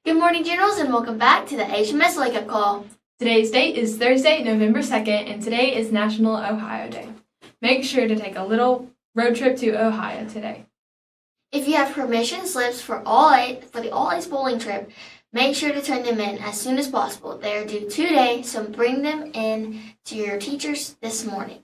Good morning, Generals, and welcome back to the HMS Wake Up Call. Today's date is Thursday, November 2nd, and today is National Ohio Day. Make sure to take a little road trip to Ohio today. If you have permission slips for the All A's bowling trip, make sure to turn them in as soon as possible. They are due today, so bring them in to your teachers this morning.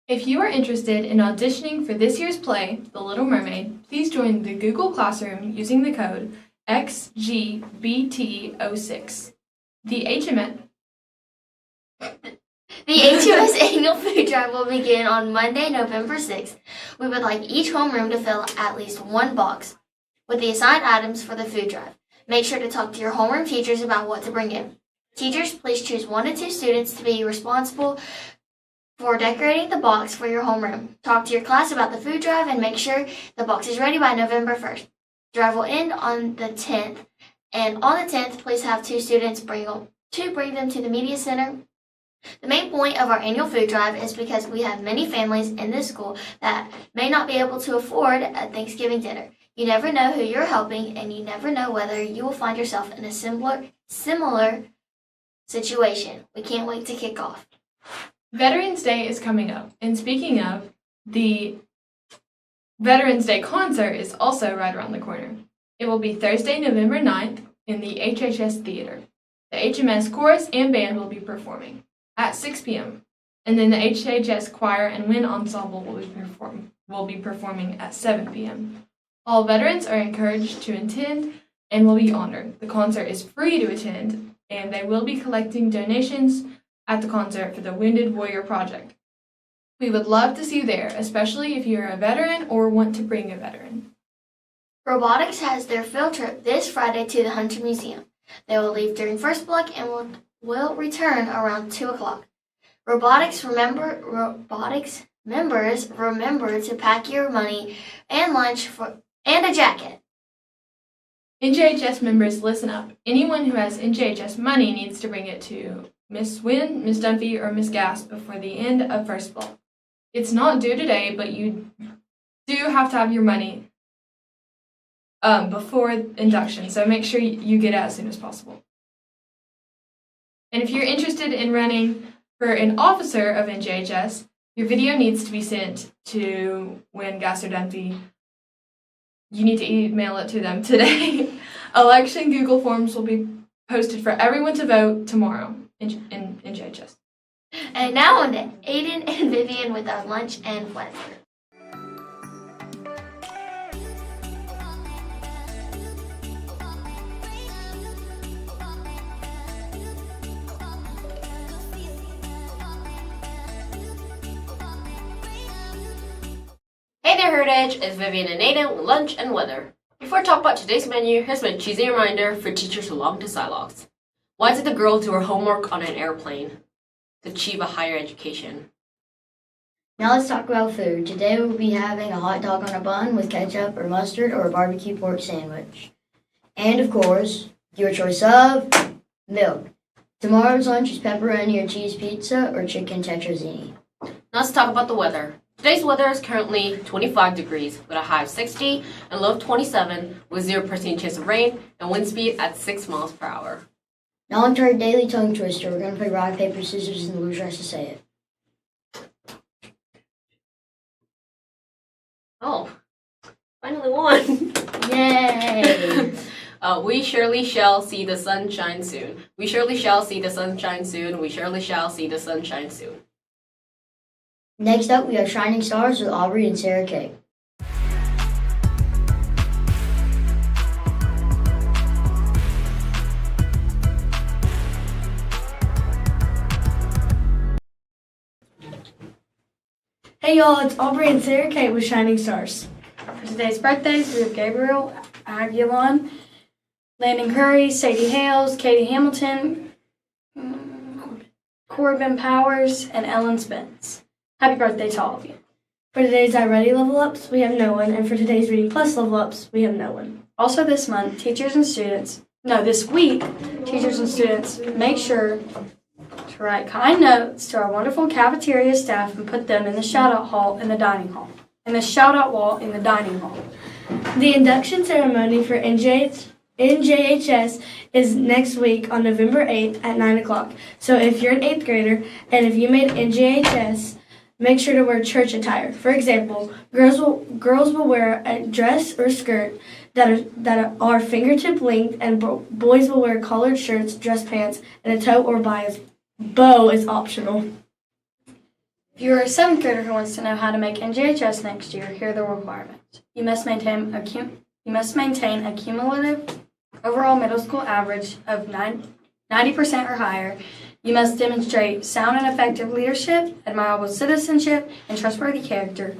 If you are interested in auditioning for this year's play, The Little Mermaid, please join the Google Classroom using the code XGBT06. The HMS annual food drive will begin on Monday, November 6th. We would like each homeroom to fill at least one box with the assigned items for the food drive. Make sure to talk to your homeroom teachers about what to bring in. Teachers, please choose 1 to 2 students to be responsible for decorating the box for your homeroom. Talk to your class about the food drive and make sure the box is ready by November 1st. Drive will end on the 10th, and on the 10th, please have 2 students bring them to the media center. The main point of our annual food drive is because we have many families in this school that may not be able to afford a Thanksgiving dinner. You never know who you're helping, and you never know whether you will find yourself in a similar situation. We can't wait to kick off. Veterans Day is coming up, and speaking of, the Veterans Day concert is also right around the corner. It will be Thursday, November 9th in the HHS Theater. The HMS Chorus and Band will be performing at 6 p.m. And then the HHS Choir and Wind Ensemble will be performing at 7 p.m. All veterans are encouraged to attend and will be honored. The concert is free to attend, and they will be collecting donations at the concert for the Wounded Warrior Project. We would love to see you there, especially if you're a veteran or want to bring a veteran. Robotics has their field trip this Friday to the Hunter Museum. They will leave during first block and will return around 2 o'clock. Robotics members remember to pack your money and lunch and a jacket. NJHS members, listen up. Anyone who has NJHS money needs to bring it to Miss Wynn, Miss Dunphy, or Miss Gass before the end of first block. It's not due today, but you do have to have your money before induction, so make sure you get it as soon as possible. And if you're interested in running for an officer of NJHS, your video needs to be sent to Wynn, Gass, or Dunphy. You need to email it to them today. Election Google Forms will be posted for everyone to vote tomorrow in NJHS. And now on to Aiden and Vivian with our lunch and weather. Hey there, Heritage! It's Vivian and Aiden with lunch and weather. Before I talk about today's menu, here's my cheesy reminder for teachers who long to silogs. Why did the girl do her homework on an airplane? To achieve a higher education. Now let's talk about food. Today we'll be having a hot dog on a bun with ketchup or mustard or a barbecue pork sandwich. And of course, your choice of milk. Tomorrow's lunch is pepperoni or cheese pizza or chicken tetrazzini. Now let's talk about the weather. Today's weather is currently 25 degrees with a high of 60 and low of 27 with 0% chance of rain and wind speed at 6 miles per hour. Now on to our daily tongue twister. We're going to play rock, paper, scissors, and the loser has to say it. Oh, finally won! Yay! We surely shall see the sunshine soon. We surely shall see the sunshine soon. We surely shall see the sunshine soon. Next up, we have Shining Stars with Aubrey and Sarah Kay. Hey y'all, it's Aubrey and Sarah Kate with Shining Stars. For today's birthdays, we have Gabriel Aguilon, Landon Curry, Sadie Hales, Katie Hamilton, Corbin Powers, and Ellen Spence. Happy birthday to all of you. For today's iReady level ups, we have no one, and for today's Reading Plus level ups, we have no one. Also this week, teachers and students, make sure to write kind notes to our wonderful cafeteria staff and put them in the shout-out hall in the dining hall. In the shout-out wall in the dining hall. The induction ceremony for NJHS NJHS is next week on November 8th at 9 o'clock. So if you're an 8th grader and if you made NJHS, make sure to wear church attire. For example, girls will wear a dress or skirt that are fingertip length, and boys will wear collared shirts, dress pants, and a tote or bow is optional. If you are a 7th grader who wants to know how to make NJHS next year, here are the requirements. You must maintain a cumulative overall middle school average of 90% or higher. You must demonstrate sound and effective leadership, admirable citizenship, and trustworthy character.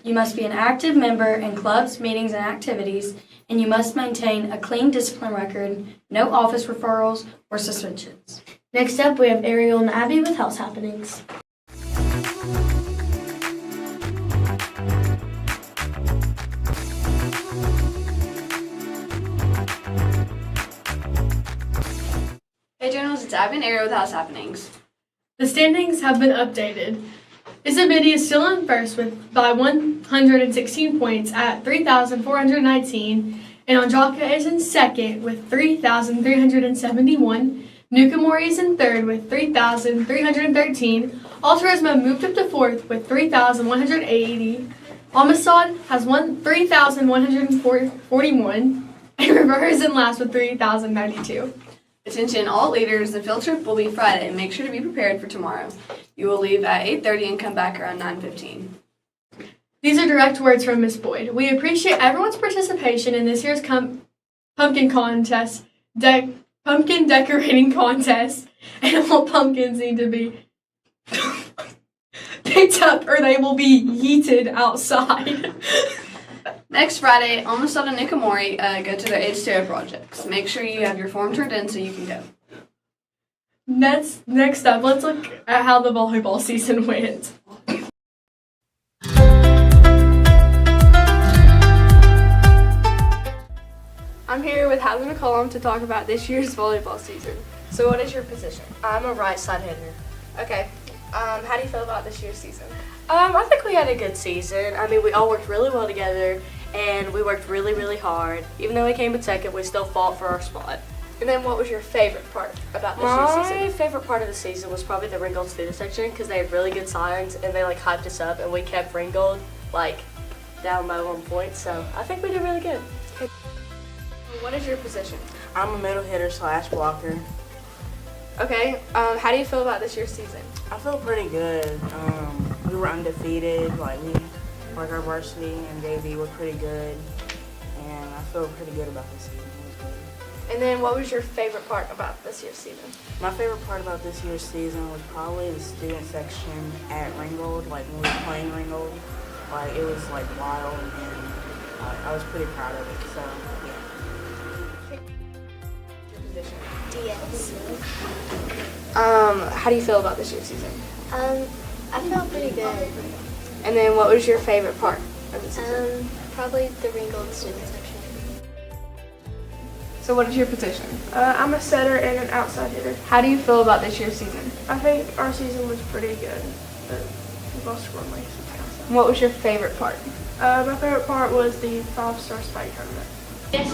You must be an active member in clubs, meetings, and activities, and you must maintain a clean discipline record, no office referrals or suspensions. Next up, we have Ariel and Abby with house happenings. Hey journals, it's Abby and Ariel with House Happenings. The standings have been updated. Isabidi is still in first by 116 points at 3,419, and Andraka is in second with 3,371. Nukamori is in third with 3,313. Altarisma moved up to fourth with 3,180. Amistad has 3,141, and River is in last with 3,092. Attention all leaders, the field trip will be Friday. Make sure to be prepared for tomorrow. You will leave at 8:30 and come back around 9:15. These are direct words from Miss Boyd. We appreciate everyone's participation in this year's pumpkin contest, pumpkin decorating contest, and all pumpkins need to be picked up or they will be yeeted outside. Next Friday, Amistad and Nikamori go to their H2O projects. Make sure you have your form turned in so you can go. Next up, let's look at how the volleyball season went. I'm here with Hadley McCollum to talk about this year's volleyball season. So what is your position? I'm a right side hitter. Okay. How do you feel about this year's season? I think we had a good season. I mean, we all worked really well together, and we worked really, really hard. Even though we came in second, we still fought for our spot. And then what was your favorite part about this year's My season? favorite part of the season was probably the Ringgold student section because they had really good signs, and they hyped us up, and we kept Ringgold down low on points. So I think we did really good. What is your position? I'm a middle hitter / blocker. Okay. How do you feel about this year's season? I feel pretty good. We were undefeated. Our varsity and JV were pretty good, and I feel pretty good about this season. It was good. And then what was your favorite part about this year's season? My favorite part about this year's season was probably the student section at Ringgold. When we were playing Ringgold, it was wild, and I was pretty proud of it. So yeah. Your position. DS. How do you feel about this year's season? I felt pretty good. And then what was your favorite part of the season? Probably the Ringgold student section. So what is your position? I'm a setter and an outside hitter. How do you feel about this year's season? I think our season was pretty good, but we lost score late. What was your favorite part? My favorite part was the 5-star spike tournament. Yes,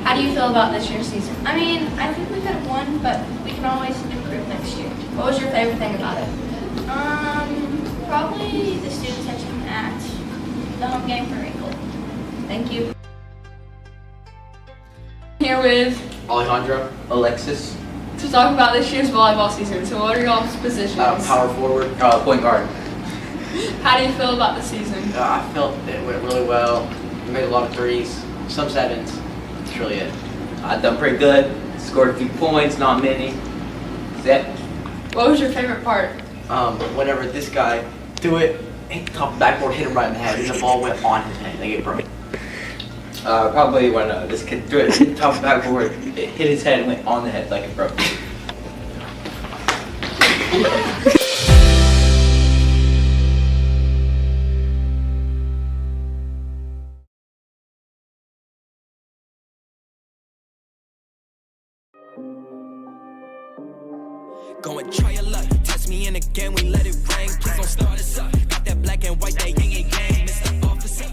how do you feel about this year's season? I mean, I think we could have won, but we can always improve next year. What was your favorite thing about it? Probably the student section at the home game for Ringgold. Thank you. Here with Alejandro, Alexis, to talk about this year's volleyball season. So what are y'all's positions? power forward, point guard. How do you feel about the season? I felt it went really well. We made a lot of threes, some sevens. That's really it. I've done pretty good. Scored a few points, not many. That's it. What was your favorite part? Whenever this guy threw it, hit the top of the backboard, hit him right in the head, and the ball went on his head. Like it broke. Probably when this kid threw it, hit the top of the backboard, it hit his head and went on the head like it broke. Go and try your luck. Test me in again, we let it rain. Please don't start us up. Got that black and white, that yin and yang. Mr. Officer.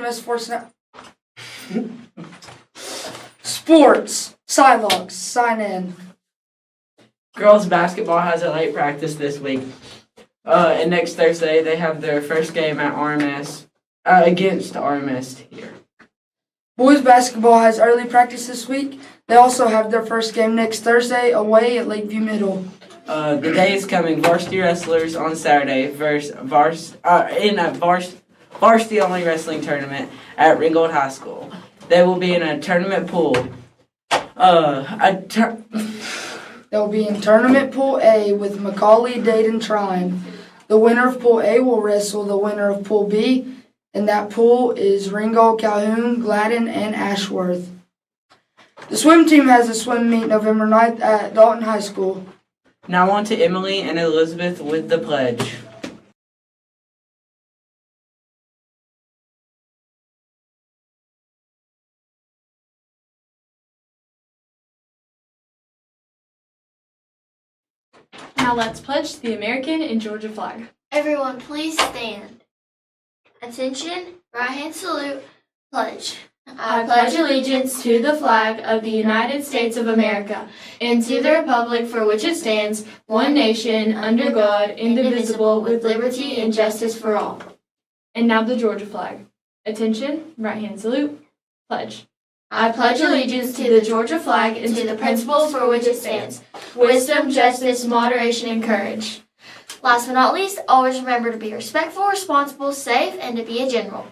HMS Sports. Silox, sign in. Girls basketball has a late practice this week. And next Thursday, they have their first game at RMS, against RMS here. Boys basketball has early practice this week. They also have their first game next Thursday away at Lakeview Middle. The day is coming. Varsity wrestlers on Saturday in a varsity only wrestling tournament at Ringgold High School. They will be in a tournament pool. They'll be in tournament pool A with Macaulay, Dayton, Trine. The winner of pool A will wrestle the winner of pool B, and that pool is Ringgold, Calhoun, Gladden, and Ashworth. The swim team has a swim meet November 9th at Dalton High School. Now on to Emily and Elizabeth with the pledge. Now let's pledge the American and Georgia flag. Everyone, please stand. Attention, right hand salute, pledge. I pledge allegiance to the flag of the United States of America and to the republic for which it stands, one nation, under God, indivisible, with liberty and justice for all. And now the Georgia flag. Attention, right hand salute, pledge. I pledge allegiance to the Georgia flag and to the principles for which it stands, wisdom, justice, moderation, and courage. Last but not least, always remember to be respectful, responsible, safe, and to be a general.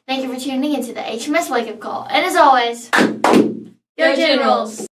Thank you for tuning into the HMS Wake Up Call. And as always, Go Generals!